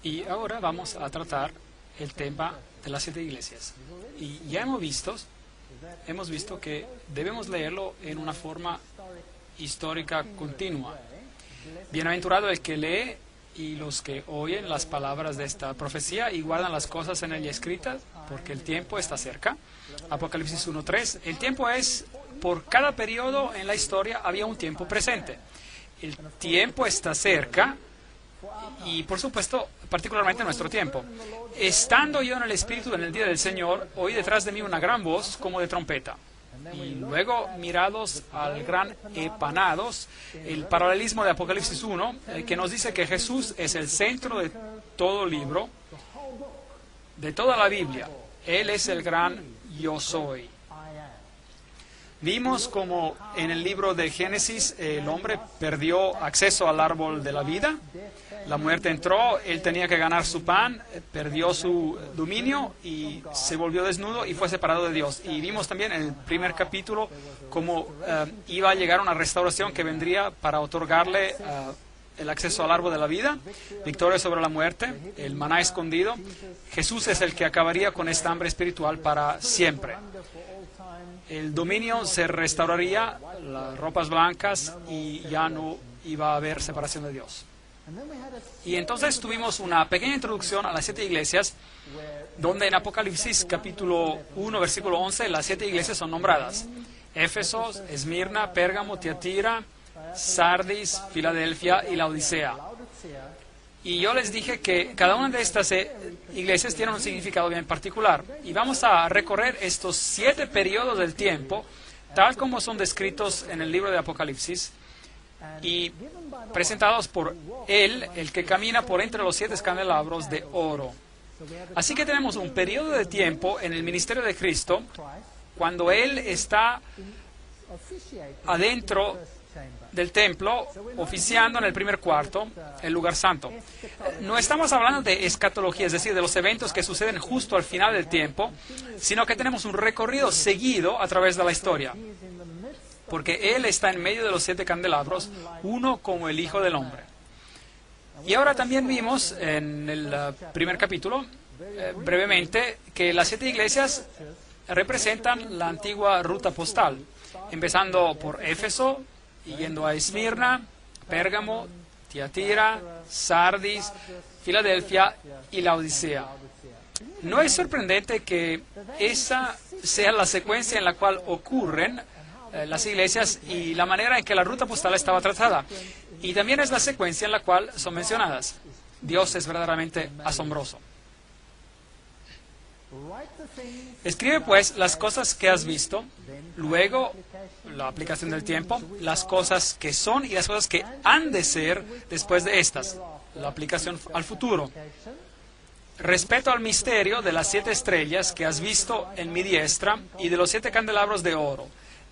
Y ahora vamos a tratar el tema de las 7 iglesias. Y ya hemos visto que debemos leerlo en una forma histórica continua. Bienaventurado el que lee y los que oyen las palabras de esta profecía y guardan las cosas en ella escritas, porque el tiempo está cerca. Apocalipsis 1:3. El tiempo es, por cada periodo en la historia había un tiempo presente. El tiempo está cerca y, por supuesto, particularmente en nuestro tiempo. Estando yo en el Espíritu en el día del Señor, oí detrás de mí una gran voz como de trompeta. Y luego, mirados al gran Epanados, el paralelismo de Apocalipsis 1, que nos dice que Jesús es el centro de todo libro, de toda la Biblia. Él es el gran yo soy. Vimos como en el libro de Génesis el hombre perdió acceso al árbol de la vida, la muerte entró, él tenía que ganar su pan, perdió su dominio y se volvió desnudo y fue separado de Dios. Y vimos también en el primer capítulo cómo iba a llegar una restauración que vendría para otorgarle el acceso al árbol de la vida, victoria sobre la muerte, el maná escondido. Jesús es el que acabaría con esta hambre espiritual para siempre. El dominio se restauraría, las ropas blancas, y ya no iba a haber separación de Dios. Y entonces tuvimos una pequeña introducción a las 7 iglesias, donde en Apocalipsis capítulo 1, versículo 11, las 7 iglesias son nombradas: Éfeso, Esmirna, Pérgamo, Tiatira, Sardis, Filadelfia y Laodicea. Y yo les dije que cada una de estas iglesias tiene un significado bien particular. Y vamos a recorrer estos 7 periodos del tiempo, tal como son descritos en el libro de Apocalipsis, y presentados por Él, el que camina por entre los 7 candelabros de oro. Así que tenemos un periodo de tiempo en el ministerio de Cristo, cuando Él está adentro del templo, oficiando en el primer cuarto, el lugar santo. No estamos hablando de escatología, es decir, de los eventos que suceden justo al final del tiempo, sino que tenemos un recorrido seguido a través de la historia, porque Él está en medio de los 7 candelabros, uno como el Hijo del Hombre. Y ahora también vimos en el primer capítulo, brevemente, que las 7 iglesias representan la antigua ruta postal, empezando por Éfeso, yendo a Esmirna, Pérgamo, Tiatira, Sardis, Filadelfia y Laodicea. No es sorprendente que esa sea la secuencia en la cual ocurren las iglesias y la manera en que la ruta postal estaba tratada. Y también es la secuencia en la cual son mencionadas. Dios es verdaderamente asombroso. Escribe pues las cosas que has visto, luego la aplicación del tiempo, las cosas que son y las cosas que han de ser después de estas, la aplicación al futuro. respecto al misterio de las 7 estrellas que has visto en mi diestra y de los 7 candelabros de oro.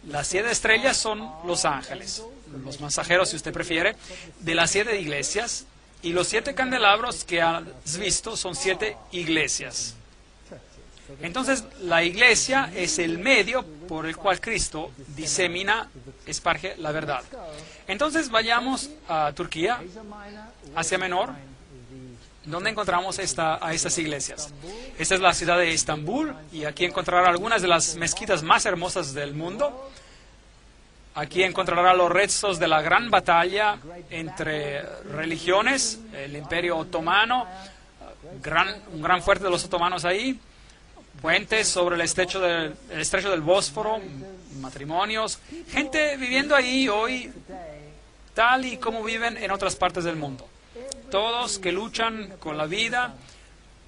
Las 7 estrellas son los ángeles, los mensajeros, si usted prefiere, de las 7 iglesias, y los 7 candelabros que has visto son 7 iglesias. Entonces, la iglesia es el medio por el cual Cristo disemina, esparge la verdad. Entonces, vayamos a Turquía, Asia Menor, donde encontramos a estas iglesias. Esta es la ciudad de Estambul, y aquí encontrará algunas de las mezquitas más hermosas del mundo. Aquí encontrará los restos de la gran batalla entre religiones, el Imperio Otomano, un gran fuerte de los otomanos ahí, puentes sobre el estrecho del Bósforo, matrimonios, gente viviendo ahí hoy tal y como viven en otras partes del mundo. Todos que luchan con la vida,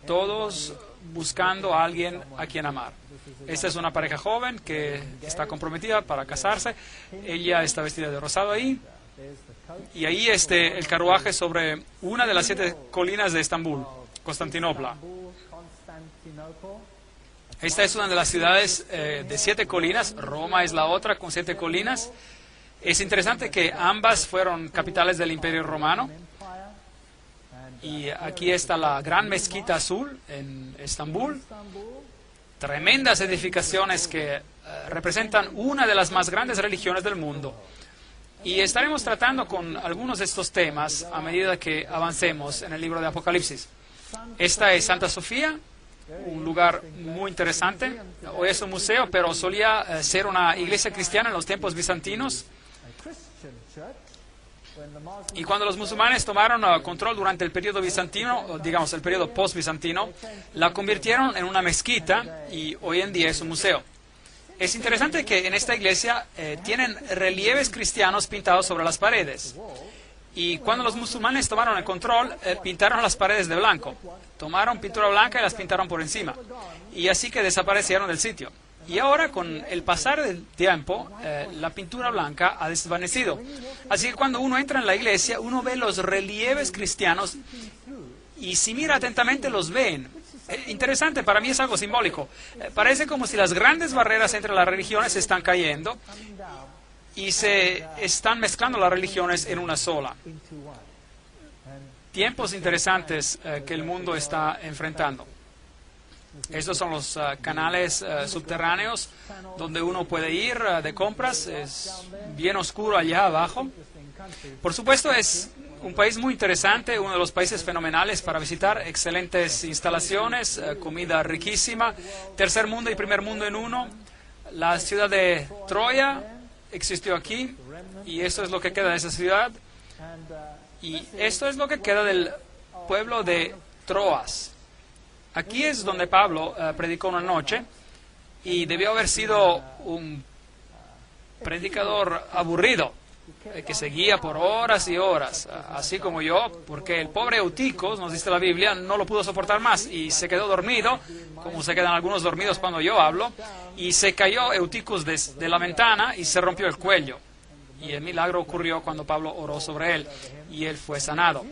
todos buscando a alguien a quien amar. Esta es una pareja joven que está comprometida para casarse. Ella está vestida de rosado ahí. Y ahí el carruaje sobre una de las 7 colinas de Estambul, Constantinopla. Esta es una de las ciudades de 7 colinas. Roma es la otra con 7 colinas. Es interesante que ambas fueron capitales del Imperio Romano. Y aquí está la gran mezquita azul en Estambul. Tremendas edificaciones que representan una de las más grandes religiones del mundo. Y estaremos tratando con algunos de estos temas a medida que avancemos en el libro de Apocalipsis. Esta es Santa Sofía, un lugar muy interesante. Hoy es un museo, pero solía ser una iglesia cristiana en los tiempos bizantinos. Y cuando los musulmanes tomaron control durante el periodo bizantino, digamos el periodo post-bizantino, la convirtieron en una mezquita y hoy en día es un museo. Es interesante que en esta iglesia tienen relieves cristianos pintados sobre las paredes. Y cuando los musulmanes tomaron el control, pintaron las paredes de blanco. Tomaron pintura blanca y las pintaron por encima. Y así que desaparecieron del sitio. Y ahora, con el pasar del tiempo, la pintura blanca ha desvanecido. Así que cuando uno entra en la iglesia, uno ve los relieves cristianos y si mira atentamente los ven. Interesante, para mí es algo simbólico. Parece como si las grandes barreras entre las religiones se están cayendo y se están mezclando las religiones en una sola. Tiempos interesantes que el mundo está enfrentando. Estos son los canales subterráneos donde uno puede ir de compras. Es bien oscuro allá abajo. Por supuesto, es un país muy interesante, uno de los países fenomenales para visitar. Excelentes instalaciones, comida riquísima, tercer mundo y primer mundo en uno. La ciudad de Troya existió aquí y esto es lo que queda de esa ciudad. Y esto es lo que queda del pueblo de Troas. Aquí es donde Pablo predicó una noche y debió haber sido un predicador aburrido, que seguía por horas y horas, así como yo, porque el pobre Euticos, nos dice la Biblia, no lo pudo soportar más y se quedó dormido, como se quedan algunos dormidos cuando yo hablo, y se cayó Euticos de la ventana y se rompió el cuello. Y el milagro ocurrió cuando Pablo oró sobre él y él fue sanado.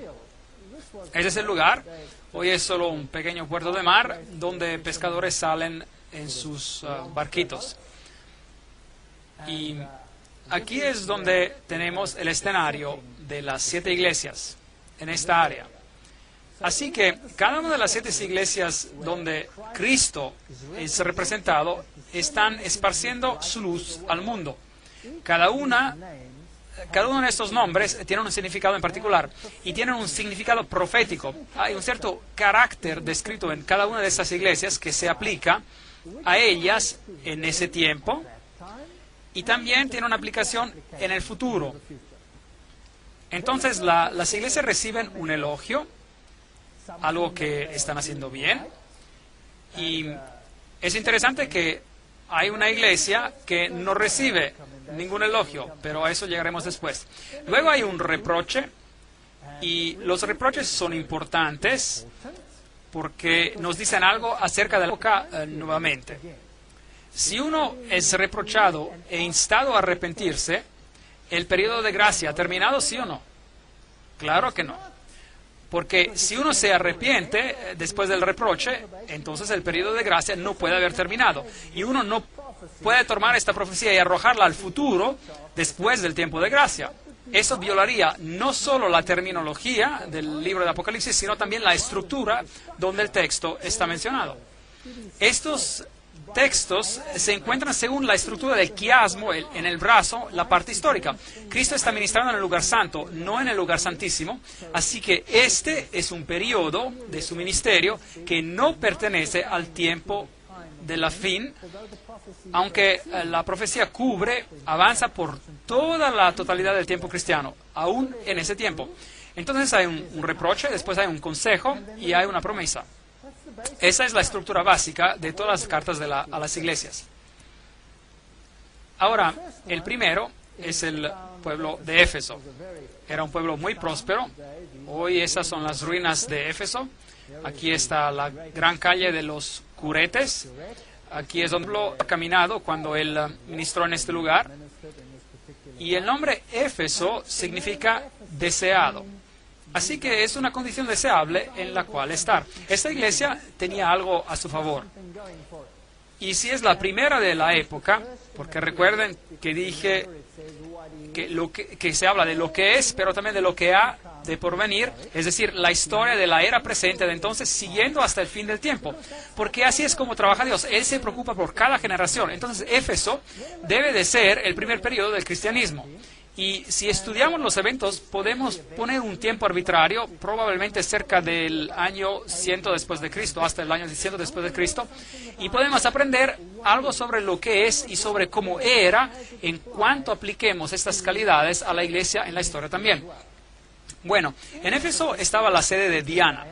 Ese es el lugar. Hoy es solo un pequeño puerto de mar donde pescadores salen en sus barquitos. Y aquí es donde tenemos el escenario de las 7 iglesias en esta área. Así que cada una de las 7 iglesias donde Cristo es representado están esparciendo su luz al mundo. Cada uno de estos nombres tiene un significado en particular y tienen un significado profético. Hay un cierto carácter descrito en cada una de esas iglesias que se aplica a ellas en ese tiempo y también tiene una aplicación en el futuro. Entonces las iglesias reciben un elogio, algo que están haciendo bien, y es interesante que hay una iglesia que no recibe ningún elogio, pero a eso llegaremos después. Luego hay un reproche, y los reproches son importantes porque nos dicen algo acerca de la época nuevamente. Si uno es reprochado e instado a arrepentirse, ¿el periodo de gracia ha terminado, sí o no? Claro que no. Porque si uno se arrepiente después del reproche, entonces el periodo de gracia no puede haber terminado. Y uno no puede tomar esta profecía y arrojarla al futuro después del tiempo de gracia. Eso violaría no solo la terminología del libro de Apocalipsis, sino también la estructura donde el texto está mencionado. Estos textos se encuentran según la estructura del quiasmo, en el brazo, la parte histórica. Cristo está ministrando en el lugar santo, no en el lugar santísimo, así que este es un periodo de su ministerio que no pertenece al tiempo de la fin, aunque la profecía avanza por toda la totalidad del tiempo cristiano, aún en ese tiempo. Entonces hay un reproche, después hay un consejo y hay una promesa. Esa es la estructura básica de todas las cartas a las iglesias. Ahora, el primero es el pueblo de Éfeso. Era un pueblo muy próspero. Hoy esas son las ruinas de Éfeso. Aquí está la gran calle de los Curetes. Aquí es donde ha caminado cuando él ministró en este lugar. Y el nombre Éfeso significa deseado. Así que es una condición deseable en la cual estar. Esta iglesia tenía algo a su favor. Y si es la primera de la época, porque recuerden que dije que se habla de lo que es, pero también de lo que ha de porvenir, es decir, la historia de la era presente de entonces, siguiendo hasta el fin del tiempo. Porque así es como trabaja Dios. Él se preocupa por cada generación. Entonces, Éfeso debe de ser el primer periodo del cristianismo. Y si estudiamos los eventos, podemos poner un tiempo arbitrario, probablemente cerca del año 100 después de Cristo, hasta el año 100 después de Cristo, y podemos aprender algo sobre lo que es y sobre cómo era en cuanto apliquemos estas calidades a la iglesia en la historia también. Bueno, en Éfeso estaba la sede de Diana,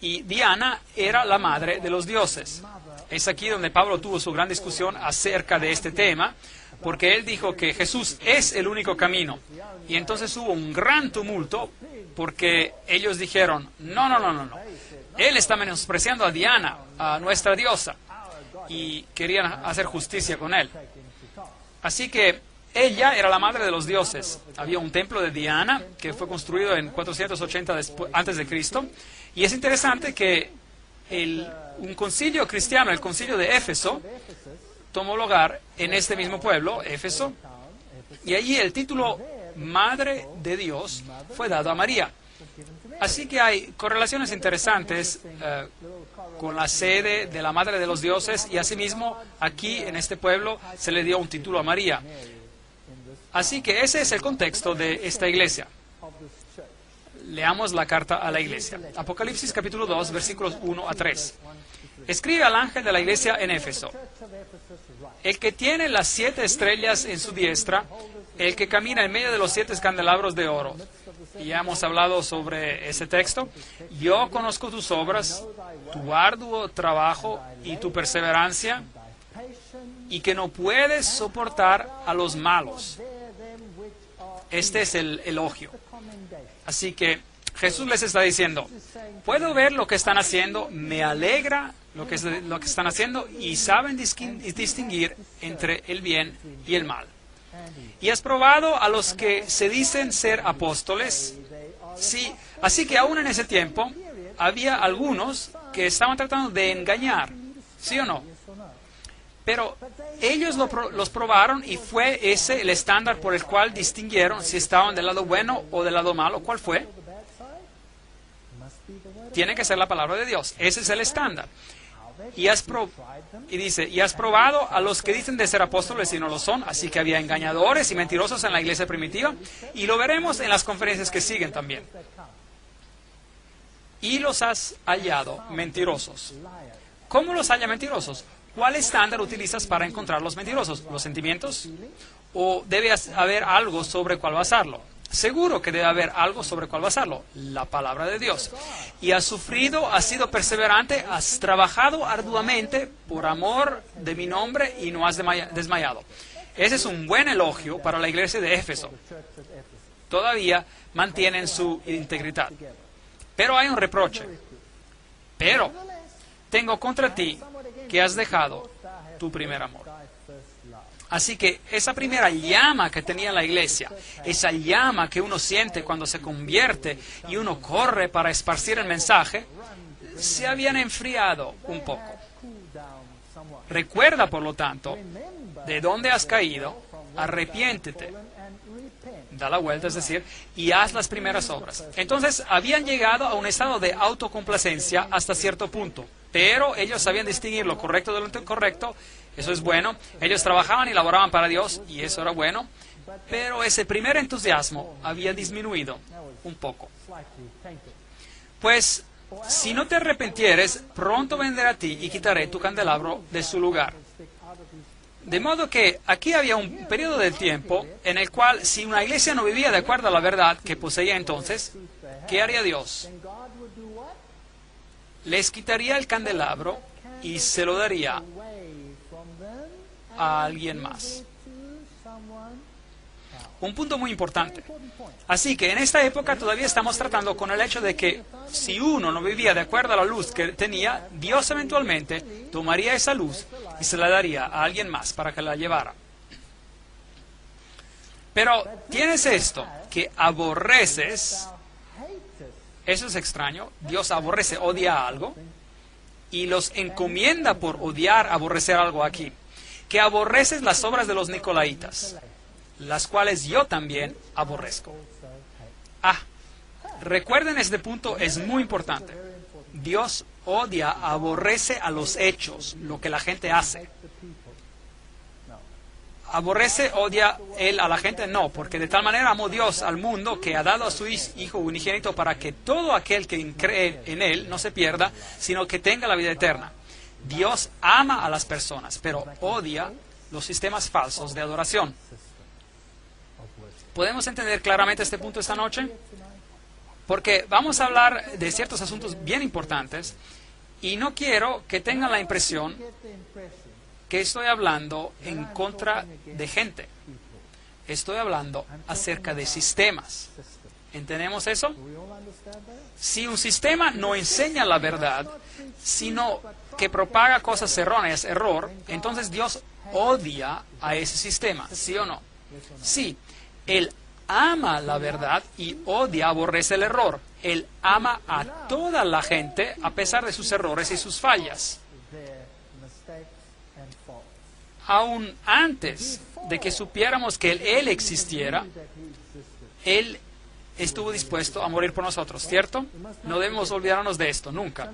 y Diana era la madre de los dioses. Es aquí donde Pablo tuvo su gran discusión acerca de este tema, porque él dijo que Jesús es el único camino. Y entonces hubo un gran tumulto porque ellos dijeron, no. Él está menospreciando a Diana, a nuestra diosa, y querían hacer justicia con él. Así que ella era la madre de los dioses. Había un templo de Diana que fue construido en 480 antes de Cristo. Y es interesante que un concilio cristiano, el concilio de Éfeso, tomó lugar en este mismo pueblo, Éfeso, y allí el título Madre de Dios fue dado a María. Así que hay correlaciones interesantes con la sede de la Madre de los Dioses, y asimismo aquí en este pueblo se le dio un título a María. Así que ese es el contexto de esta iglesia. Leamos la carta a la iglesia. Apocalipsis capítulo 2, versículos 1 a 3. Escribe al ángel de la iglesia en Éfeso: el que tiene las 7 estrellas en su diestra, el que camina en medio de los 7 candelabros de oro. Y ya hemos hablado sobre ese texto. Yo conozco tus obras, tu arduo trabajo y tu perseverancia, y que no puedes soportar a los malos. Este es el elogio. Así que Jesús les está diciendo, puedo ver lo que están haciendo, me alegra lo que están haciendo, y saben distinguir entre el bien y el mal. Y has probado a los que se dicen ser apóstoles. Sí, así que aún en ese tiempo había algunos que estaban tratando de engañar, ¿sí o no? Pero ellos los probaron, y fue ese el estándar por el cual distinguieron si estaban del lado bueno o del lado malo. ¿Cuál fue? Tiene que ser la palabra de Dios. Ese es el estándar. Y dice, y has probado a los que dicen de ser apóstoles y no lo son. Así que había engañadores y mentirosos en la iglesia primitiva, y lo veremos en las conferencias que siguen también. Y los has hallado mentirosos. ¿Cómo los halla mentirosos? ¿Cuál estándar utilizas para encontrar los mentirosos? ¿Los sentimientos? ¿O debe haber algo sobre cuál basarlo? Seguro que debe haber algo sobre cuál basarlo. La palabra de Dios. Y has sufrido, has sido perseverante, has trabajado arduamente por amor de mi nombre y no has desmayado. Ese es un buen elogio para la iglesia de Éfeso. Todavía mantienen su integridad. Pero hay un reproche. Pero tengo contra ti que has dejado tu primer amor. Así que esa primera llama que tenía la iglesia, esa llama que uno siente cuando se convierte y uno corre para esparcir el mensaje, se habían enfriado un poco. Recuerda, por lo tanto, de dónde has caído, arrepiéntete, da la vuelta, es decir, y haz las primeras obras. Entonces, habían llegado a un estado de autocomplacencia hasta cierto punto, pero ellos sabían distinguir lo correcto de lo incorrecto. Eso es bueno. Ellos trabajaban y laboraban para Dios, y eso era bueno, pero ese primer entusiasmo había disminuido un poco. Pues, si no te arrepentieres, pronto vendré a ti y quitaré tu candelabro de su lugar. De modo que aquí había un periodo del tiempo en el cual, si una iglesia no vivía de acuerdo a la verdad que poseía entonces, ¿qué haría Dios? Les quitaría el candelabro y se lo daría a alguien más. Un punto muy importante. Así que en esta época todavía estamos tratando con el hecho de que si uno no vivía de acuerdo a la luz que tenía, Dios eventualmente tomaría esa luz y se la daría a alguien más para que la llevara. Pero tienes esto, que aborreces. Eso es extraño. Dios aborrece, odia algo, y los encomienda por odiar, aborrecer algo aquí. Que aborreces las obras de los nicolaitas, las cuales yo también aborrezco. Recuerden, este punto es muy importante. Dios odia, aborrece a los hechos, lo que la gente hace. ¿Aborrece, odia Él a la gente? No, porque de tal manera amó Dios al mundo que ha dado a su Hijo unigénito para que todo aquel que cree en Él no se pierda, sino que tenga la vida eterna. Dios ama a las personas, pero odia los sistemas falsos de adoración. ¿Podemos entender claramente este punto esta noche? Porque vamos a hablar de ciertos asuntos bien importantes y no quiero que tengan la impresión que estoy hablando en contra de gente. Estoy hablando acerca de sistemas. ¿Entendemos eso? Si un sistema no enseña la verdad, sino que propaga cosas erróneas, error, entonces Dios odia a ese sistema, ¿sí o no? Sí, Él ama la verdad y odia, aborrece el error. Él ama a toda la gente a pesar de sus errores y sus fallas. Aún antes de que supiéramos que Él existiera, Él estuvo dispuesto a morir por nosotros, ¿cierto? No debemos olvidarnos de esto, nunca.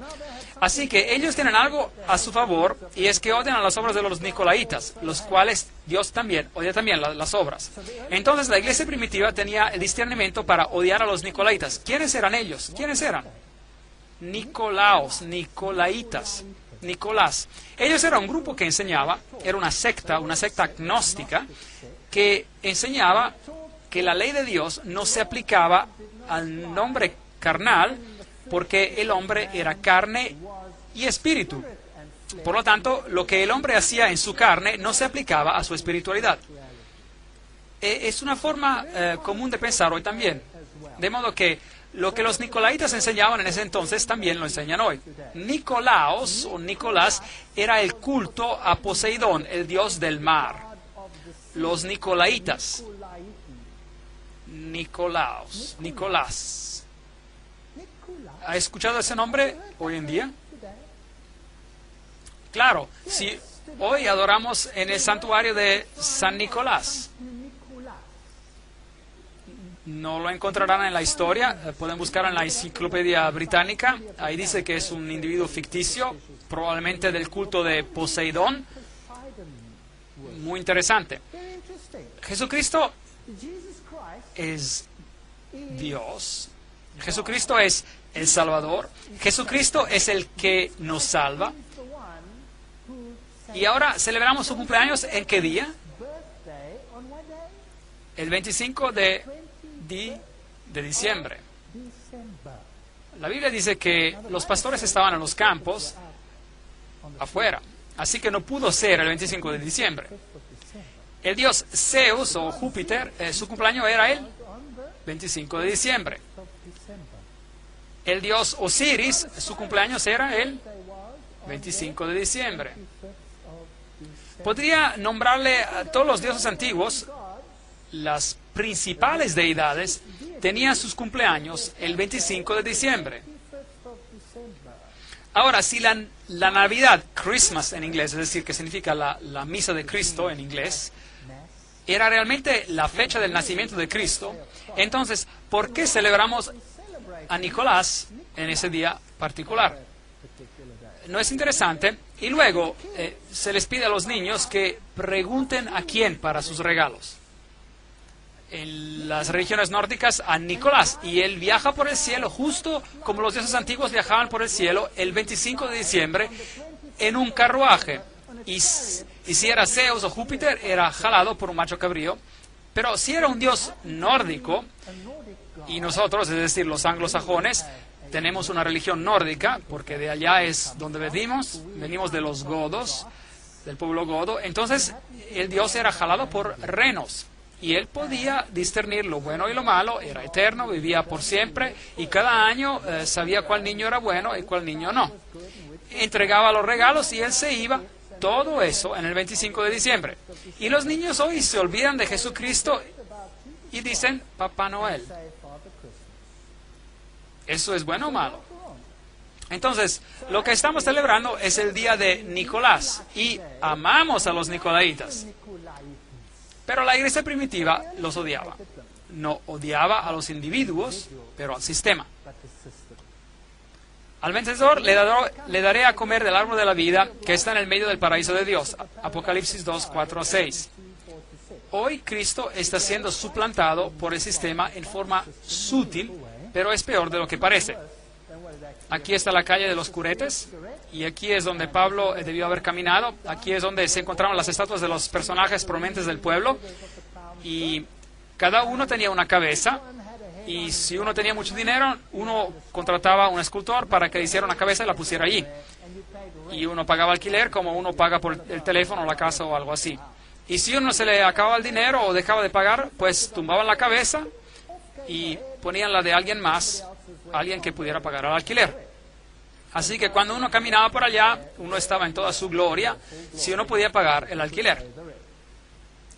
Así que ellos tienen algo a su favor, y es que odian a las obras de los nicolaitas, los cuales Dios también odia también las obras. Entonces la iglesia primitiva tenía el discernimiento para odiar a los nicolaitas. ¿Quiénes eran ellos? ¿Quiénes eran? Nicolaos, nicolaitas, Nicolás. Ellos eran un grupo que enseñaba, era una secta agnóstica, que enseñaba que la ley de Dios no se aplicaba al hombre carnal, porque el hombre era carne y espíritu. Por lo tanto, lo que el hombre hacía en su carne no se aplicaba a su espiritualidad. Es una forma común de pensar hoy también. De modo que lo que los nicolaitas enseñaban en ese entonces también lo enseñan hoy. Nicolaos o Nicolás era el culto a Poseidón, el dios del mar. Los nicolaitas. Nicolás. ¿Ha escuchado ese nombre hoy en día? Claro, si hoy adoramos en el santuario de San Nicolás. No lo encontrarán en la historia, pueden buscar en la enciclopedia británica. Ahí dice que es un individuo ficticio, probablemente del culto de Poseidón. Muy interesante. Jesucristo es Dios. Jesucristo es el Salvador. Jesucristo es el que nos salva. Y ahora celebramos su cumpleaños, ¿en qué día? El 25 de diciembre. La Biblia dice que los pastores estaban en los campos afuera, así que no pudo ser el 25 de diciembre. El dios Zeus o Júpiter, su cumpleaños era el 25 de diciembre. El dios Osiris, su cumpleaños era el 25 de diciembre. Podría nombrarle a todos los dioses antiguos. Las principales deidades tenían sus cumpleaños el 25 de diciembre. Ahora, si la Navidad, Christmas en inglés, es decir, que significa la misa de Cristo en inglés, era realmente la fecha del nacimiento de Cristo, entonces, ¿por qué celebramos a Nicolás en ese día particular? ¿No es interesante? Y luego se les pide a los niños que pregunten a quién para sus regalos. En las religiones nórdicas, a Nicolás, y él viaja por el cielo justo como los dioses antiguos viajaban por el cielo el 25 de diciembre en un carruaje. Y si era Zeus o Júpiter, era jalado por un macho cabrío. Pero si era un dios nórdico, y nosotros, es decir, los anglosajones, tenemos una religión nórdica, porque de allá es donde venimos de los godos, del pueblo godo, entonces el dios era jalado por renos. Y él podía discernir lo bueno y lo malo, era eterno, vivía por siempre, y cada año sabía cuál niño era bueno y cuál niño no. Entregaba los regalos y él se iba, todo eso en el 25 de diciembre. Y los niños hoy se olvidan de Jesucristo y dicen Papá Noel. ¿Eso es bueno o malo? Entonces, lo que estamos celebrando es el día de Nicolás, y amamos a los nicolaitas. Pero la iglesia primitiva los odiaba. No odiaba a los individuos, pero al sistema. Al vencedor le daré a comer del árbol de la vida que está en el medio del paraíso de Dios. Apocalipsis 2, 4 a 6. Hoy Cristo está siendo suplantado por el sistema en forma sutil, pero es peor de lo que parece. Aquí está la calle de los curetes, y aquí es donde Pablo debió haber caminado. Aquí es donde se encontraban las estatuas de los personajes prominentes del pueblo, y cada uno tenía una cabeza, y si uno tenía mucho dinero, uno contrataba a un escultor para que le hiciera una cabeza y la pusiera allí. Y uno pagaba alquiler como uno paga por el teléfono, la casa o algo así. Y si uno se le acababa el dinero o dejaba de pagar, pues tumbaban la cabeza y ponían la de alguien más, alguien que pudiera pagar el alquiler. Así que cuando uno caminaba por allá, uno estaba en toda su gloria si uno podía pagar el alquiler.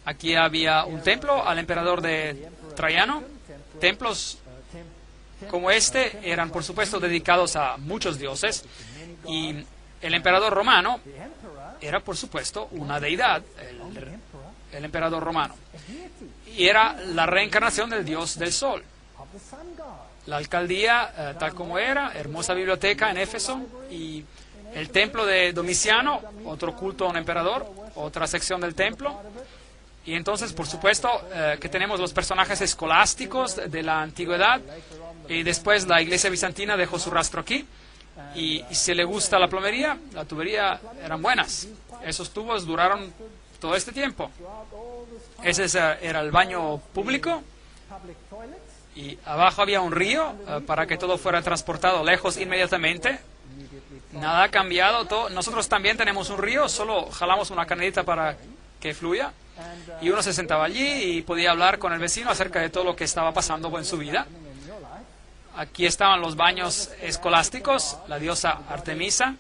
Aquí había un templo al emperador de Traiano. Templos como este eran, por supuesto, dedicados a muchos dioses. Y el emperador romano era, por supuesto, una deidad, el emperador romano. Y era la reencarnación del dios del sol. La alcaldía, tal como era, hermosa biblioteca en Éfeso, y el templo de Domiciano, otro culto a un emperador, otra sección del templo. Y entonces, por supuesto, que tenemos los personajes escolásticos de la antigüedad, y después la iglesia bizantina dejó su rastro aquí. Y si le gusta la plomería, la tubería eran buenas. Esos tubos duraron todo este tiempo. Ese era el baño público. Y abajo había un río para que todo fuera transportado lejos inmediatamente. Nada ha cambiado. Nosotros también tenemos un río, solo jalamos una canalita para que fluya. Y uno se sentaba allí y podía hablar con el vecino acerca de todo lo que estaba pasando en su vida. Aquí estaban los baños escolásticos, la diosa Artemisa,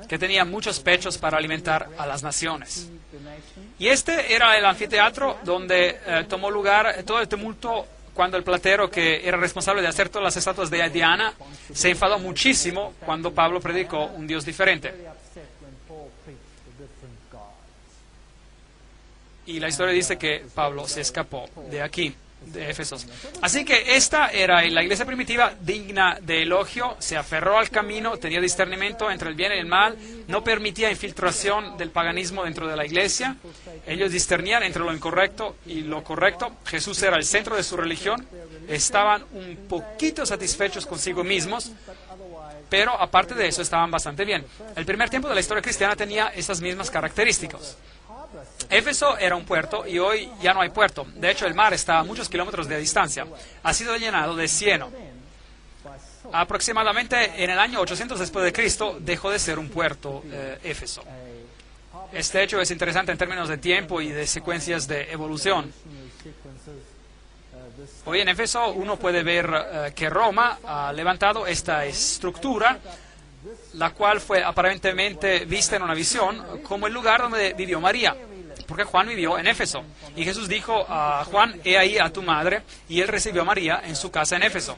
que tenía muchos pechos para alimentar a las naciones. Y este era el anfiteatro donde tomó lugar todo el tumulto cuando el platero, que era responsable de hacer todas las estatuas de Diana, se enfadó muchísimo cuando Pablo predicó un Dios diferente. Y la historia dice que Pablo se escapó de aquí, de Éfesos. Así que esta era la iglesia primitiva, digna de elogio. Se aferró al camino, tenía discernimiento entre el bien y el mal, no permitía infiltración del paganismo dentro de la iglesia. Ellos discernían entre lo incorrecto y lo correcto. Jesús era el centro de su religión. Estaban un poquito satisfechos consigo mismos, pero aparte de eso estaban bastante bien. El primer tiempo de la historia cristiana tenía esas mismas características. Éfeso era un puerto y hoy ya no hay puerto. De hecho, el mar está a muchos kilómetros de distancia. Ha sido llenado de cieno. Aproximadamente en el año 800 después de Cristo dejó de ser un puerto Éfeso. Este hecho es interesante en términos de tiempo y de secuencias de evolución. Hoy en Éfeso uno puede ver que Roma ha levantado esta estructura, la cual fue aparentemente vista en una visión como el lugar donde vivió María, porque Juan vivió en Éfeso. Y Jesús dijo a Juan, he ahí a tu madre, y él recibió a María en su casa en Éfeso.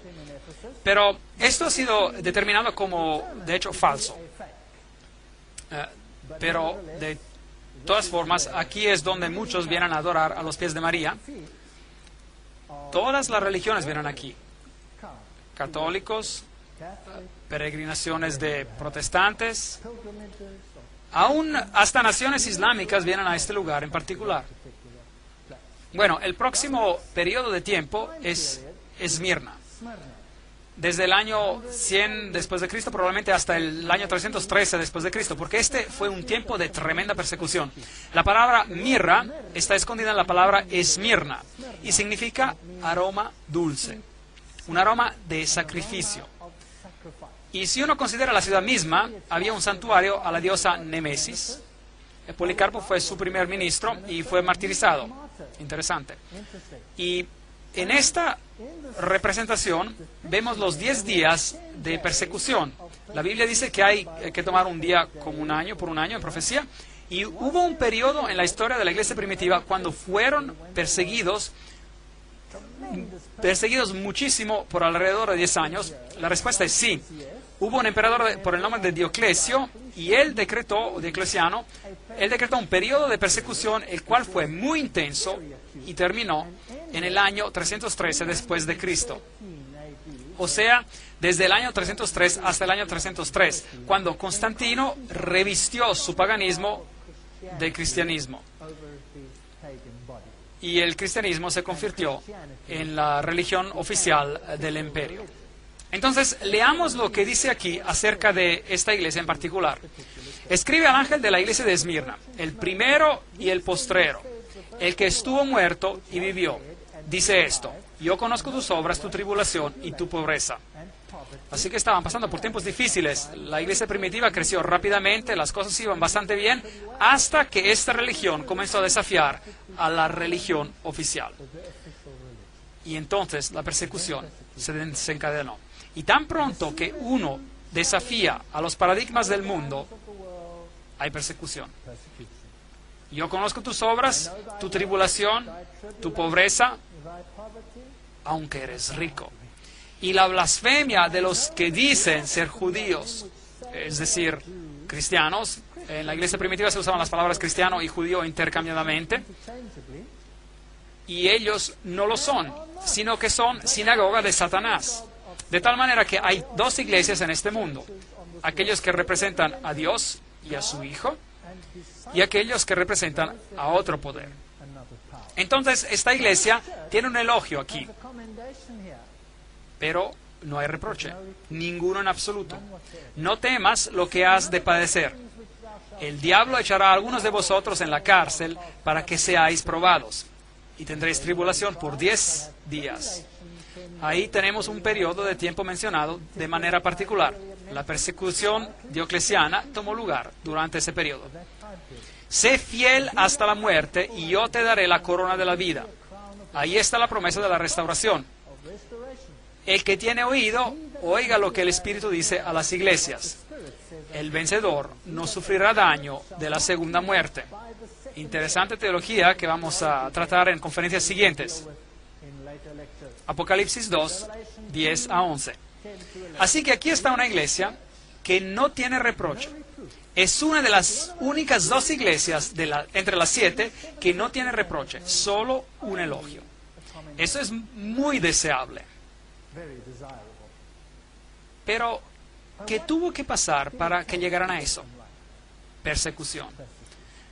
Pero esto ha sido determinado como, de hecho, falso. Pero de todas formas, aquí es donde muchos vienen a adorar a los pies de María. Todas las religiones vienen aquí. Católicos, peregrinaciones de protestantes, aún hasta naciones islámicas vienen a este lugar en particular. Bueno, el próximo periodo de tiempo es Esmirna. Desde el año 100 después de Cristo, probablemente hasta el año 313 después de Cristo, porque este fue un tiempo de tremenda persecución. La palabra mirra está escondida en la palabra Esmirna y significa aroma dulce, un aroma de sacrificio. Y si uno considera la ciudad misma, había un santuario a la diosa Némesis. Policarpo fue su primer ministro y fue martirizado. Interesante. Y en esta representación vemos los 10 días de persecución. La Biblia dice que hay que tomar un día como un año, por un año en profecía. Y hubo un periodo en la historia de la iglesia primitiva cuando fueron perseguidos muchísimo por alrededor de 10 años. La respuesta es sí. Hubo un emperador por el nombre de Dioclesio y él decretó un periodo de persecución el cual fue muy intenso y terminó en el año 313 después de Cristo. O sea, desde el año 303 hasta el año 303, cuando Constantino revistió su paganismo de cristianismo. Y el cristianismo se convirtió en la religión oficial del imperio. Entonces, leamos lo que dice aquí acerca de esta iglesia en particular. Escribe al ángel de la iglesia de Esmirna, el primero y el postrero, el que estuvo muerto y vivió. Dice esto: yo conozco tus obras, tu tribulación y tu pobreza. Así que estaban pasando por tiempos difíciles. La iglesia primitiva creció rápidamente, las cosas iban bastante bien, hasta que esta religión comenzó a desafiar a la religión oficial. Y entonces la persecución se desencadenó. Y tan pronto que uno desafía a los paradigmas del mundo, hay persecución. Yo conozco tus obras, tu tribulación, tu pobreza, aunque eres rico. Y la blasfemia de los que dicen ser judíos, es decir, cristianos. En la iglesia primitiva se usaban las palabras cristiano y judío intercambiadamente. Y ellos no lo son, sino que son sinagoga de Satanás. De tal manera que hay dos iglesias en este mundo. Aquellos que representan a Dios y a su Hijo, y aquellos que representan a otro poder. Entonces, esta iglesia tiene un elogio aquí, pero no hay reproche, ninguno en absoluto. No temas lo que has de padecer. El diablo echará a algunos de vosotros en la cárcel para que seáis probados, y tendréis tribulación por 10 días. Ahí tenemos un periodo de tiempo mencionado de manera particular. La persecución diocleciana tomó lugar durante ese periodo. Sé fiel hasta la muerte y yo te daré la corona de la vida. Ahí está la promesa de la restauración. El que tiene oído, oiga lo que el Espíritu dice a las iglesias. El vencedor no sufrirá daño de la segunda muerte. Interesante teología que vamos a tratar en conferencias siguientes. Apocalipsis 2, 10 a 11. Así que aquí está una iglesia que no tiene reproche. Es una de las únicas dos iglesias entre las 7 que no tiene reproche, solo un elogio. Eso es muy deseable. Pero, ¿qué tuvo que pasar para que llegaran a eso? Persecución.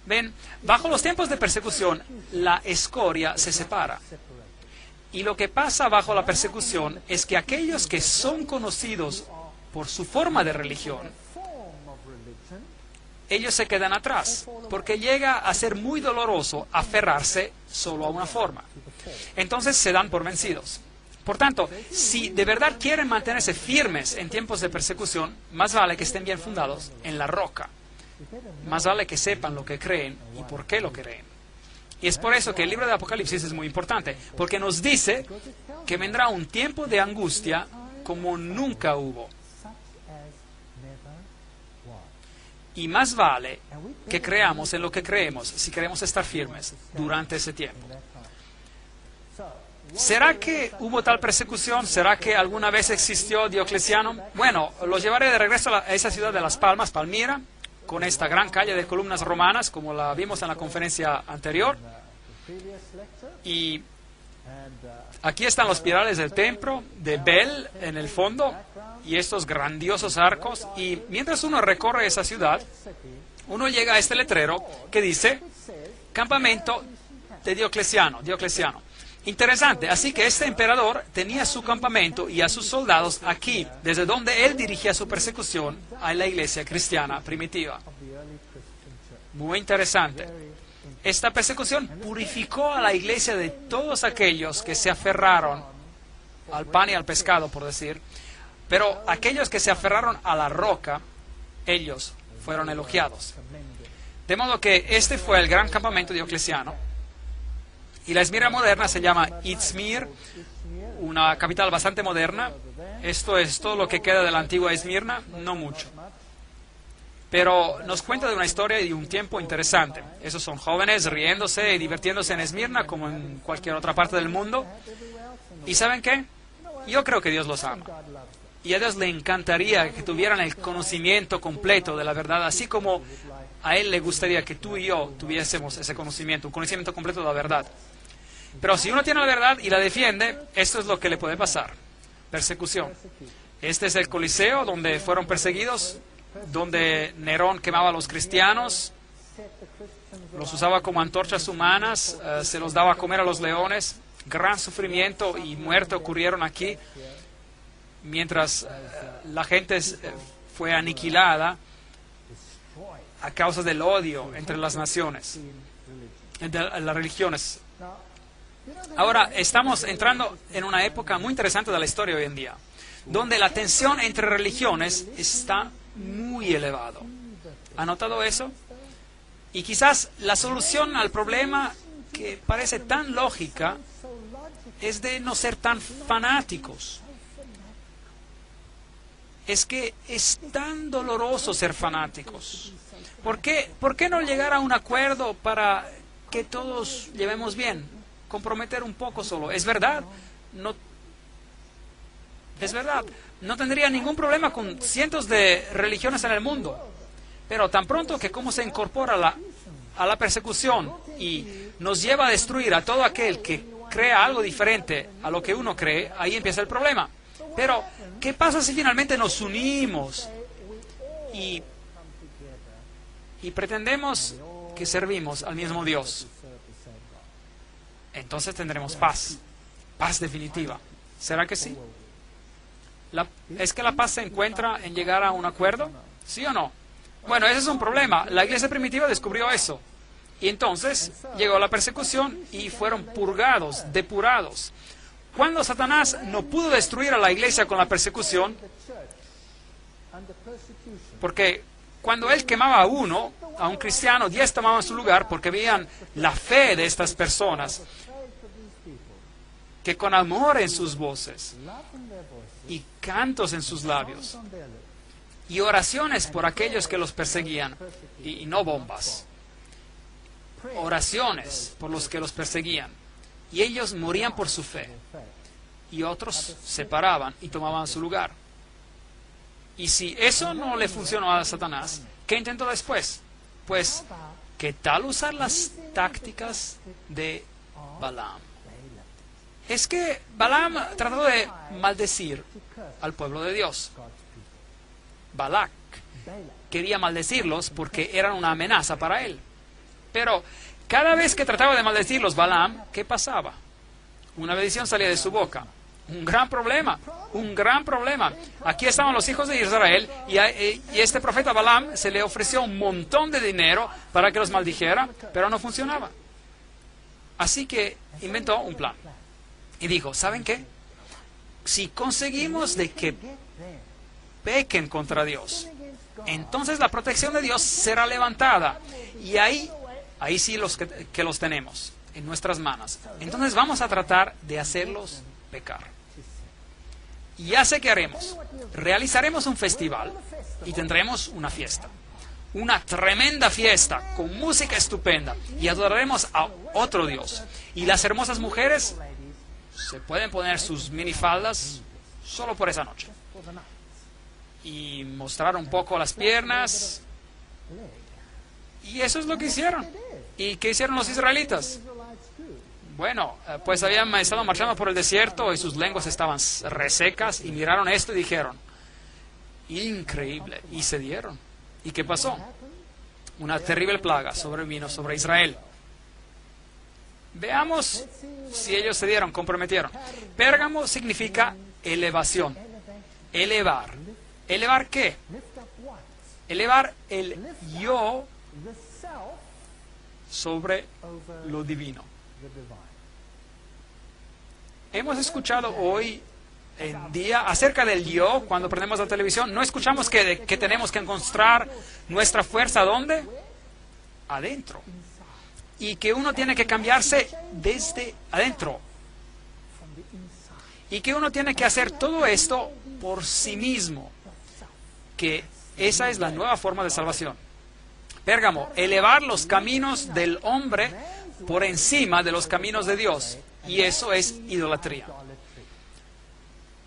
Ven, bajo los tiempos de persecución, la escoria se separa. Y lo que pasa bajo la persecución es que aquellos que son conocidos por su forma de religión, ellos se quedan atrás, porque llega a ser muy doloroso aferrarse solo a una forma. Entonces se dan por vencidos. Por tanto, si de verdad quieren mantenerse firmes en tiempos de persecución, más vale que estén bien fundados en la roca. Más vale que sepan lo que creen y por qué lo creen. Y es por eso que el libro de Apocalipsis es muy importante, porque nos dice que vendrá un tiempo de angustia como nunca hubo. Y más vale que creamos en lo que creemos si queremos estar firmes durante ese tiempo. ¿Será que hubo tal persecución? ¿Será que alguna vez existió Diocleciano? Bueno, los llevaré de regreso a esa ciudad de Las Palmas, Palmira, con esta gran calle de columnas romanas, como la vimos en la conferencia anterior. Y aquí están los pilares del templo de Bel en el fondo y estos grandiosos arcos. Y mientras uno recorre esa ciudad, uno llega a este letrero que dice Campamento de Diocleciano. Interesante, así que este emperador tenía su campamento y a sus soldados aquí, desde donde él dirigía su persecución a la iglesia cristiana primitiva. Muy interesante. Esta persecución purificó a la iglesia de todos aquellos que se aferraron al pan y al pescado, por decir, pero aquellos que se aferraron a la roca, ellos fueron elogiados. De modo que este fue el gran campamento diocleciano. Y la Esmirna moderna se llama Izmir, una capital bastante moderna. Esto es todo lo que queda de la antigua Esmirna, no mucho. Pero nos cuenta de una historia y de un tiempo interesante. Esos son jóvenes riéndose y divirtiéndose en Esmirna como en cualquier otra parte del mundo. ¿Y saben qué? Yo creo que Dios los ama. Y a Dios le encantaría que tuvieran el conocimiento completo de la verdad, así como a Él le gustaría que tú y yo tuviésemos ese conocimiento, un conocimiento completo de la verdad. Pero si uno tiene la verdad y la defiende, esto es lo que le puede pasar. Persecución. Este es el Coliseo donde fueron perseguidos, donde Nerón quemaba a los cristianos, los usaba como antorchas humanas, se los daba a comer a los leones. Gran sufrimiento y muerte ocurrieron aquí, mientras la gente fue aniquilada a causa del odio entre las naciones, entre las religiones. Ahora estamos entrando en una época muy interesante de la historia hoy en día, donde la tensión entre religiones está muy elevado. ¿Ha notado eso? Y quizás la solución al problema, que parece tan lógica, es de no ser tan fanáticos. Es que es tan doloroso ser fanáticos. ¿Por qué no llegar a un acuerdo para que todos llevemos bien? Comprometer un poco solo. Es verdad. Es verdad. No tendría ningún problema con cientos de religiones en el mundo. Pero tan pronto que como se incorpora a la persecución y nos lleva a destruir a todo aquel que crea algo diferente a lo que uno cree, ahí empieza el problema. Pero, ¿qué pasa si finalmente nos unimos y pretendemos que servimos al mismo Dios? Entonces tendremos paz, paz definitiva. ¿Será que sí? ¿Es que la paz se encuentra en llegar a un acuerdo? ¿Sí o no? Bueno, ese es un problema. La iglesia primitiva descubrió eso. Y entonces llegó la persecución y fueron purgados, depurados. Cuando Satanás no pudo destruir a la iglesia con la persecución, porque cuando él quemaba a uno, a un cristiano, 10 tomaban su lugar porque veían la fe de estas personas, que con amor en sus voces y cantos en sus labios y oraciones por aquellos que los perseguían, y no bombas, oraciones por los que los perseguían, y ellos morían por su fe, y otros se paraban y tomaban su lugar. Y si eso no le funcionó a Satanás, ¿qué intentó después? Pues, ¿qué tal usar las tácticas de Balaam? Es que Balaam trató de maldecir al pueblo de Dios. Balac quería maldecirlos porque eran una amenaza para él. Pero cada vez que trataba de maldecirlos Balaam, ¿qué pasaba? Una bendición salía de su boca. Un gran problema, un gran problema. Aquí estaban los hijos de Israel y este profeta Balaam se le ofreció un montón de dinero para que los maldijera, pero no funcionaba. Así que inventó un plan. Y dijo, ¿saben qué? Si conseguimos de que pequen contra Dios, entonces la protección de Dios será levantada. Y ahí sí que los tenemos en nuestras manos. Entonces vamos a tratar de hacerlos pecar. Y ya sé qué haremos. Realizaremos un festival y tendremos una fiesta. una tremenda fiesta con música estupenda y adoraremos a otro Dios. Y las hermosas mujeres se pueden poner sus minifaldas solo por esa noche y mostrar un poco las piernas. Y eso es lo que hicieron. ¿Y qué hicieron los israelitas? Bueno, pues habían estado marchando por el desierto y sus lenguas estaban resecas y miraron esto y dijeron, increíble, y se dieron. ¿Y qué pasó? Una terrible plaga sobrevino sobre Israel. Veamos si ellos se dieron, comprometieron. Pérgamo significa elevación, elevar. ¿Elevar qué? Elevar el yo sobre lo divino. Hemos escuchado hoy en día acerca del yo cuando prendemos la televisión. No escuchamos que tenemos que encontrar nuestra fuerza ¿dónde? Adentro. Y que uno tiene que cambiarse desde adentro. Y que uno tiene que hacer todo esto por sí mismo. Que esa es la nueva forma de salvación. Pérgamo, elevar los caminos del hombre por encima de los caminos de Dios. Y eso es idolatría.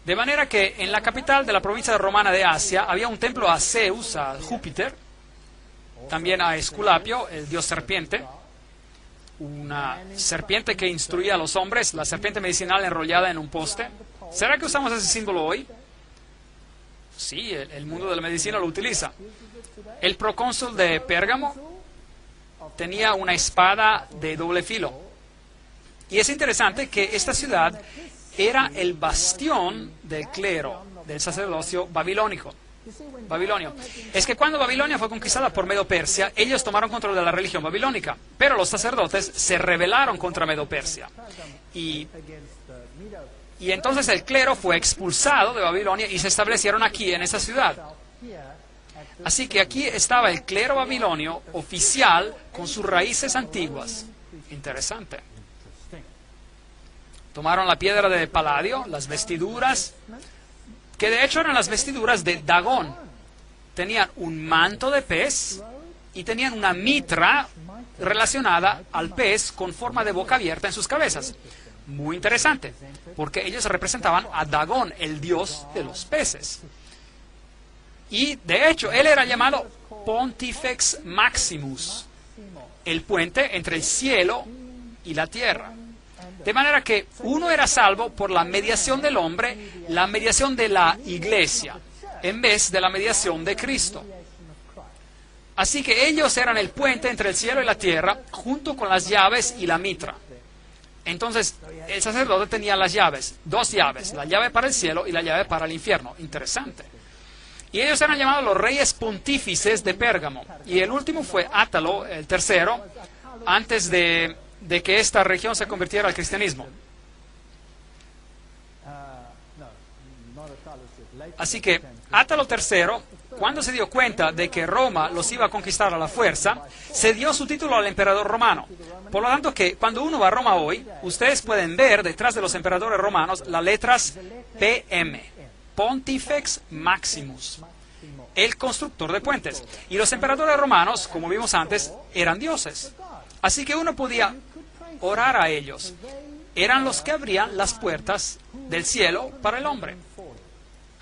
De manera que en la capital de la provincia romana de Asia había un templo a Zeus, a Júpiter, también a Esculapio, el dios serpiente, una serpiente que instruía a los hombres, la serpiente medicinal enrollada en un poste. ¿Será que usamos ese símbolo hoy? Sí, el mundo de la medicina lo utiliza. El procónsul de Pérgamo tenía una espada de doble filo. Y es interesante que esta ciudad era el bastión del clero, del sacerdocio babilónico. Babilonio. Es que cuando Babilonia fue conquistada por Medo-Persia, ellos tomaron control de la religión babilónica, pero los sacerdotes se rebelaron contra Medo-Persia. Y entonces el clero fue expulsado de Babilonia y se establecieron aquí, en esa ciudad. Así que aquí estaba el clero babilonio oficial con sus raíces antiguas. Interesante. Tomaron la piedra de paladio, las vestiduras, que de hecho eran las vestiduras de Dagón. Tenían un manto de pez y tenían una mitra relacionada al pez con forma de boca abierta en sus cabezas. Muy interesante, porque ellos representaban a Dagón, el dios de los peces. Y de hecho, él era llamado Pontifex Maximus, el puente entre el cielo y la tierra. De manera que uno era salvo por la mediación del hombre, la mediación de la iglesia, en vez de la mediación de Cristo. Así que ellos eran el puente entre el cielo y la tierra, junto con las llaves y la mitra. Entonces, el sacerdote tenía las llaves, dos llaves, la llave para el cielo y la llave para el infierno. Interesante. Y ellos eran llamados los reyes pontífices de Pérgamo. Y el último fue Átalo, el tercero, antes de que esta región se convirtiera al cristianismo. Así que Átalo III, cuando se dio cuenta de que Roma los iba a conquistar a la fuerza, se dio su título al emperador romano. Por lo tanto, que cuando uno va a Roma hoy, ustedes pueden ver detrás de los emperadores romanos las letras PM, Pontifex Maximus, el constructor de puentes. Y los emperadores romanos, como vimos antes, eran dioses. Así que uno podía orar a ellos. Eran los que abrían las puertas del cielo para el hombre.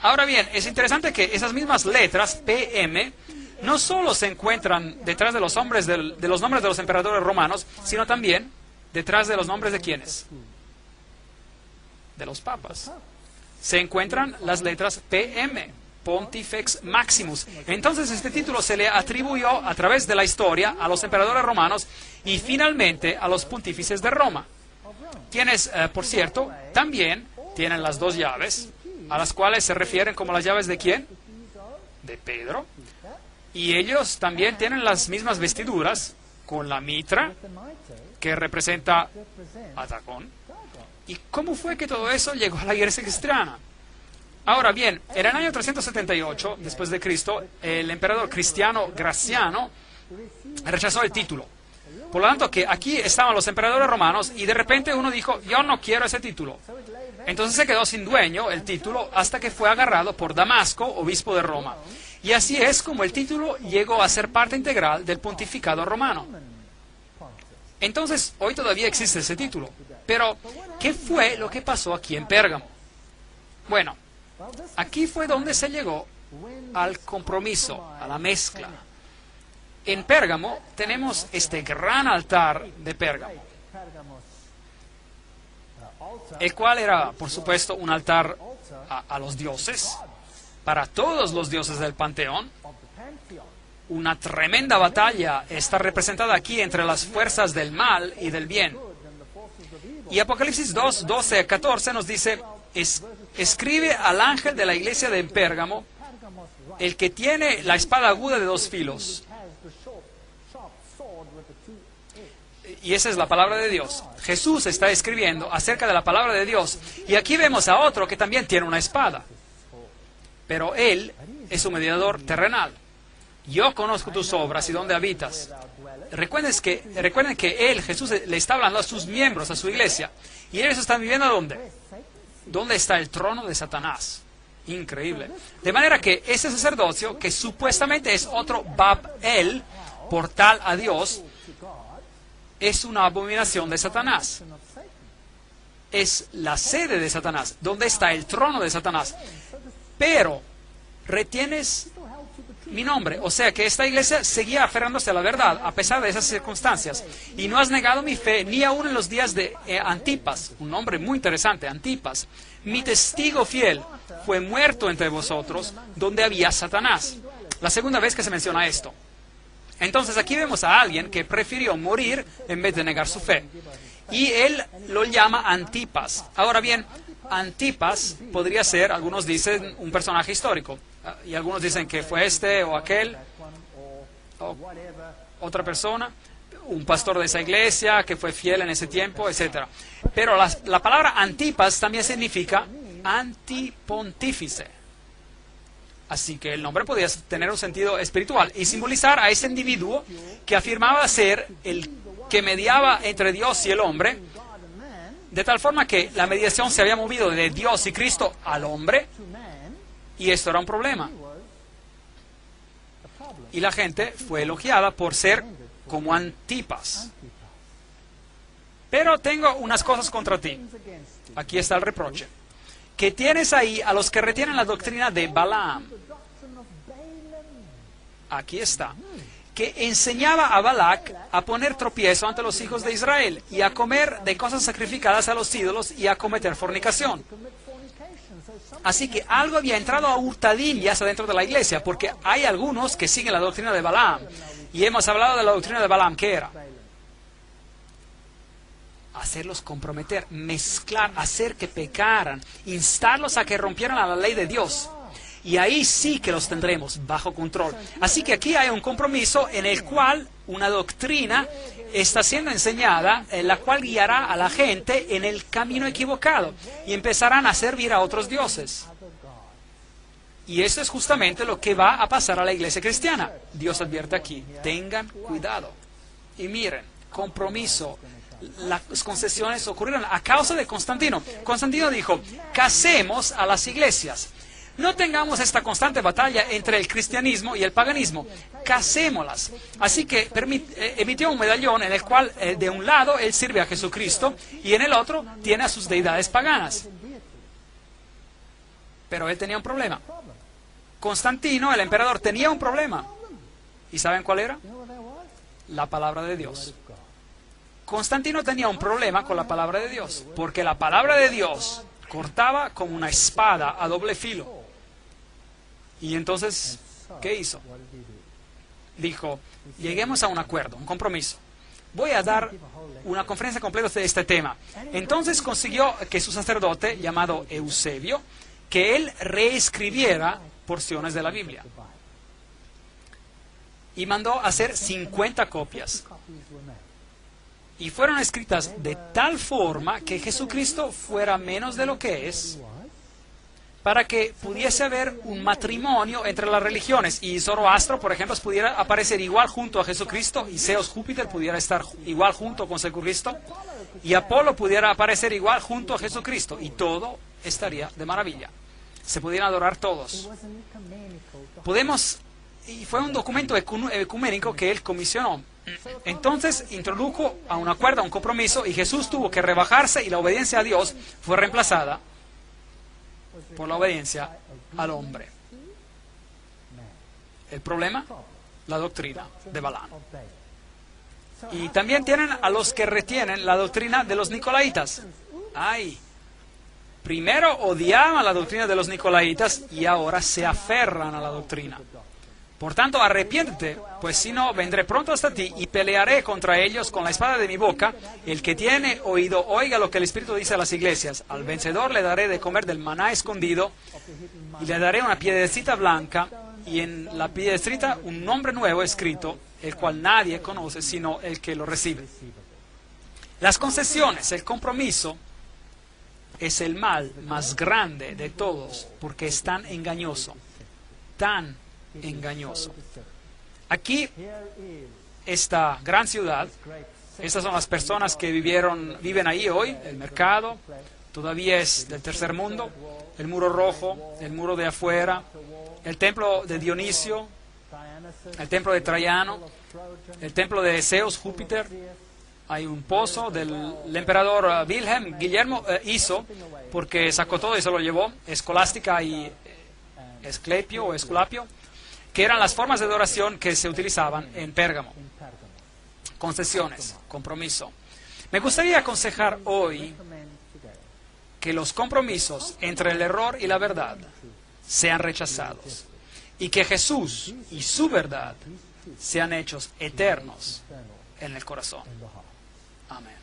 Ahora bien, es interesante que esas mismas letras, PM, no solo se encuentran detrás de los nombres de los emperadores romanos, sino también detrás de los nombres de ¿quiénes? De los papas. Se encuentran las letras PM, Pontifex Maximus. Entonces este título se le atribuyó a través de la historia a los emperadores romanos y finalmente a los pontífices de Roma, quienes, por cierto, también tienen las dos llaves, a las cuales se refieren como las llaves de ¿quién? De Pedro. Y ellos también tienen las mismas vestiduras, con la mitra, que representa a Dagón. ¿Y cómo fue que todo eso llegó a la iglesia cristiana? Ahora bien, en el año 378, después de Cristo, el emperador cristiano Graciano rechazó el título. Por lo tanto, que aquí estaban los emperadores romanos y de repente uno dijo, yo no quiero ese título. Entonces se quedó sin dueño el título hasta que fue agarrado por Damasco, obispo de Roma. Y así es como el título llegó a ser parte integral del pontificado romano. Entonces, hoy todavía existe ese título. Pero, ¿qué fue lo que pasó aquí en Pérgamo? Bueno, aquí fue donde se llegó al compromiso, a la mezcla. En Pérgamo tenemos este gran altar de Pérgamo, el cual era, por supuesto, un altar a los dioses, para todos los dioses del panteón. Una tremenda batalla está representada aquí entre las fuerzas del mal y del bien. Y Apocalipsis 2, 12 a 14 nos dice, escribe al ángel de la iglesia de Pérgamo, el que tiene la espada aguda de 2 filos. Y esa es la palabra de Dios. Jesús está escribiendo acerca de la palabra de Dios. Y aquí vemos a otro que también tiene una espada. Pero él es un mediador terrenal. Yo conozco tus obras y dónde habitas. Recuerden que él, Jesús, le está hablando a sus miembros, a su iglesia. ¿Y ellos están viviendo dónde? ¿Dónde está el trono de Satanás? Increíble. De manera que ese sacerdocio, que supuestamente es otro Babel, portal a Dios, es una abominación de Satanás. Es la sede de Satanás, donde está el trono de Satanás. Pero retienes mi nombre. O sea que esta iglesia seguía aferrándose a la verdad a pesar de esas circunstancias. Y no has negado mi fe ni aún en los días de Antipas, un nombre muy interesante, Antipas. Mi testigo fiel fue muerto entre vosotros donde había Satanás. La segunda vez que se menciona esto. Entonces aquí vemos a alguien que prefirió morir en vez de negar su fe. Y él lo llama Antipas. Ahora bien, Antipas podría ser, algunos dicen, un personaje histórico. Y algunos dicen que fue este o aquel, o otra persona, un pastor de esa iglesia que fue fiel en ese tiempo, etc. Pero la palabra Antipas también significa antipontífice. Así que el nombre podía tener un sentido espiritual y simbolizar a ese individuo que afirmaba ser el que mediaba entre Dios y el hombre, de tal forma que la mediación se había movido de Dios y Cristo al hombre, y esto era un problema. Y la gente fue elogiada por ser como Antipas. Pero tengo unas cosas contra ti. Aquí está el reproche. Que tienes ahí a los que retienen la doctrina de Balaam. Aquí está. Que enseñaba a Balac a poner tropiezo ante los hijos de Israel y a comer de cosas sacrificadas a los ídolos y a cometer fornicación. Así que algo había entrado a hurtadillas adentro de la iglesia, porque hay algunos que siguen la doctrina de Balaam. Y hemos hablado de la doctrina de Balaam, ¿qué era? Hacerlos comprometer, mezclar, hacer que pecaran, instarlos a que rompieran a la ley de Dios. Y ahí sí que los tendremos bajo control. Así que aquí hay un compromiso en el cual una doctrina está siendo enseñada, la cual guiará a la gente en el camino equivocado y empezarán a servir a otros dioses. Y eso es justamente lo que va a pasar a la iglesia cristiana. Dios advierte aquí, tengan cuidado. Y miren, compromiso. Las concesiones ocurrieron a causa de Constantino. Constantino dijo, casemos a las iglesias. No tengamos esta constante batalla entre el cristianismo y el paganismo. Casémoslas. Así que emitió un medallón en el cual de un lado él sirve a Jesucristo y en el otro tiene a sus deidades paganas. Pero él tenía un problema. Constantino, el emperador, tenía un problema. ¿Y saben cuál era? La palabra de Dios. Constantino tenía un problema con la palabra de Dios, porque la palabra de Dios cortaba como una espada a doble filo. Y entonces, ¿qué hizo? Dijo, lleguemos a un acuerdo, un compromiso. Voy a dar una conferencia completa de este tema. Entonces consiguió que su sacerdote, llamado Eusebio, que él reescribiera porciones de la Biblia. Y mandó hacer 50 copias. Y fueron escritas de tal forma que Jesucristo fuera menos de lo que es, para que pudiese haber un matrimonio entre las religiones. Y Zoroastro, por ejemplo, pudiera aparecer igual junto a Jesucristo, y Zeus Júpiter pudiera estar igual junto con Jesucristo, y Apolo pudiera aparecer igual junto a Jesucristo, y todo estaría de maravilla. se pudieran adorar todos. Y fue un documento ecuménico que él comisionó. Entonces introdujo a un acuerdo, a un compromiso, y Jesús tuvo que rebajarse y la obediencia a Dios fue reemplazada por la obediencia al hombre. El problema, la doctrina de Balaam. Y también tienen a los que retienen la doctrina de los nicolaitas. Primero odiaban la doctrina de los nicolaitas y ahora se aferran a la doctrina. Por tanto, arrepiéntete, pues si no, vendré pronto hasta ti y pelearé contra ellos con la espada de mi boca. El que tiene oído, oiga lo que el Espíritu dice a las iglesias. Al vencedor le daré de comer del maná escondido y le daré una piedrecita blanca y en la piedrecita un nombre nuevo escrito, el cual nadie conoce sino el que lo recibe. Las concesiones, el compromiso, es el mal más grande de todos porque es tan engañoso, tan engañoso. Aquí, esta gran ciudad, estas son las personas que viven ahí hoy, el mercado, todavía es del tercer mundo, el muro rojo, el muro de afuera, el templo de Dionisio, el templo de Traiano, el templo de Zeus, Júpiter. Hay un pozo del emperador Guillermo hizo, porque sacó todo y se lo llevó, Escolástica y Esculapio, que eran las formas de adoración que se utilizaban en Pérgamo. Concesiones, compromiso. Me gustaría aconsejar hoy que los compromisos entre el error y la verdad sean rechazados y que Jesús y su verdad sean hechos eternos en el corazón. Amén.